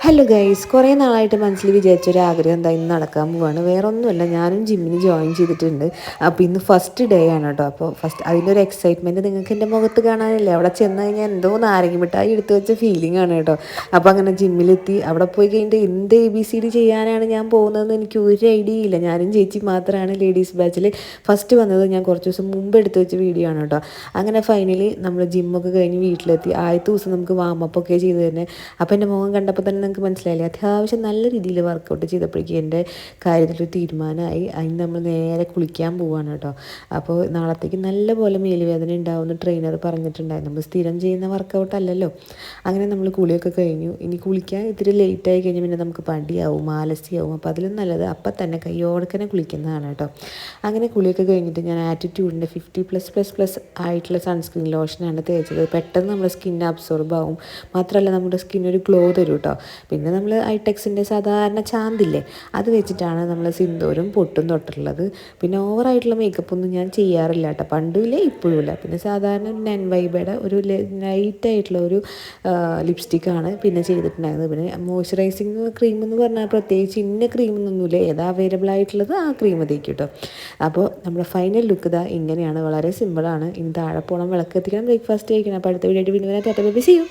Hello guys, കുറേ നാളായിട്ട് മനസ്സിൽ വിചാരിച്ചൊരു ആഗ്രഹം എന്താ ഇന്ന് നടക്കാൻ പോവാണ്. വേറെ ഒന്നുമല്ല, ഞാനും ജിമ്മിന് ജോയിൻ ചെയ്തിട്ടുണ്ട്. അപ്പോൾ ഇന്ന് ഫസ്റ്റ് ഡേ ആണ് കേട്ടോ. അപ്പോൾ അതിൻ്റെ ഒരു എക്സൈറ്റ്മെൻറ്റ് നിങ്ങൾക്ക് എൻ്റെ മുഖത്ത് കാണാനില്ലേ. അവിടെ ചെന്ന് കഴിഞ്ഞാൽ എന്തോ നാരങ്ങ മിഠായി എടുത്ത് വെച്ച ഫീലിംഗ് ആണ് കേട്ടോ. അപ്പോൾ അങ്ങനെ ജിമ്മിലെത്തി അവിടെ പോയി കഴിഞ്ഞിട്ട് എന്ത് ABCD ചെയ്യാനാണ് ഞാൻ പോകുന്നതെന്ന് എനിക്ക് ഒരു ഐഡിയ ഇല്ല. ഞാനും ചേച്ചി മാത്രമാണ് ലേഡീസ് ബാച്ചിൽ ഫസ്റ്റ് വന്നത്. ഞാൻ കുറച്ച് ദിവസം മുമ്പ് എടുത്ത് വെച്ച വീഡിയോ ആണ് കേട്ടോ. അങ്ങനെ ഫൈനലി നമ്മൾ ജിമ്മൊക്കെ കഴിഞ്ഞ് വീട്ടിലെത്തി. ആദ്യത്തെ ദിവസം നമുക്ക് വാമപ്പൊക്കെ ചെയ്ത് തന്നെ. അപ്പോൾ എൻ്റെ മുഖം കണ്ടപ്പോൾ തന്നെ നിങ്ങൾക്ക് മനസ്സിലായില്ലേ, അത്യാവശ്യം നല്ല രീതിയിൽ വർക്കൗട്ട് ചെയ്തപ്പോഴേക്കും എൻ്റെ കാര്യത്തിലൊരു തീരുമാനമായി. അതിന് നമ്മൾ നേരെ കുളിക്കാൻ പോവുകയാണ് കേട്ടോ. അപ്പോൾ നാളത്തേക്ക് നല്ലപോലെ മേലുവേദന ഉണ്ടാവുമെന്ന് ട്രെയിനർ പറഞ്ഞിട്ടുണ്ടായിരുന്നു. നമ്മൾ സ്ഥിരം ചെയ്യുന്ന വർക്കൗട്ട് അല്ലല്ലോ. അങ്ങനെ നമ്മൾ കുളിയൊക്കെ കഴിഞ്ഞു. ഇനി കുളിക്കാൻ ഇത്തിരി ലേറ്റായി കഴിഞ്ഞാൽ പിന്നെ നമുക്ക് പടിയാവും, ആലസ്യമാവും. അപ്പോൾ അതിലും നല്ലത് അപ്പം തന്നെ കയ്യോടക്കനെ കുളിക്കുന്നതാണ് കേട്ടോ. അങ്ങനെ കുളിയൊക്കെ കഴിഞ്ഞിട്ട് ഞാൻ ആറ്റിറ്റ്യൂഡിൻ്റെ 50+++ ആയിട്ടുള്ള സൺസ്ക്രീൻ ലോഷനാണ് തേച്ചത്. പെട്ടെന്ന് നമ്മുടെ സ്കിൻ അബ്സോർബ് ആവും. മാത്രമല്ല നമ്മുടെ സ്കിന്നൊരു ഗ്ലോ തരും കേട്ടോ. പിന്നെ നമ്മൾ ഐടെക്സിൻ്റെ സാധാരണ ചാന്തില്ലേ, അത് വെച്ചിട്ടാണ് നമ്മൾ സിന്ദൂരും പൊട്ടും തൊട്ടുള്ളത്. പിന്നെ ഓവറായിട്ടുള്ള മേക്കപ്പൊന്നും ഞാൻ ചെയ്യാറില്ല കേട്ടോ. പണ്ടുമില്ല ഇപ്പോഴും ഇല്ല. പിന്നെ സാധാരണ നെൻ വൈബയുടെ ഒരു ലൈറ്റായിട്ടുള്ള ഒരു ലിപ്സ്റ്റിക്കാണ് പിന്നെ ചെയ്തിട്ടുണ്ടായിരുന്നത്. പിന്നെ മോയ്സ്ചറൈസിങ് ക്രീം എന്ന് പറഞ്ഞാൽ പ്രത്യേകിച്ച് ഇന്ന ക്രീമൊന്നുമില്ല, ഏതാ അവൈലബിൾ ആയിട്ടുള്ളത് ആ ക്രീം തേക്കും കേട്ടോ. അപ്പോൾ നമ്മുടെ ഫൈനൽ ലുക്ക് ഇതാ ഇങ്ങനെയാണ്. വളരെ സിമ്പിളാണ്. ഇനി താഴെ പോകണം, വിളക്ക് എത്തിക്കണം, ബ്രേക്ക്ഫാസ്റ്റ് കഴിക്കണം. അപ്പോൾ അടുത്ത വീഡിയോ ആയിട്ട് പിന്നെ tata bye bye, see U.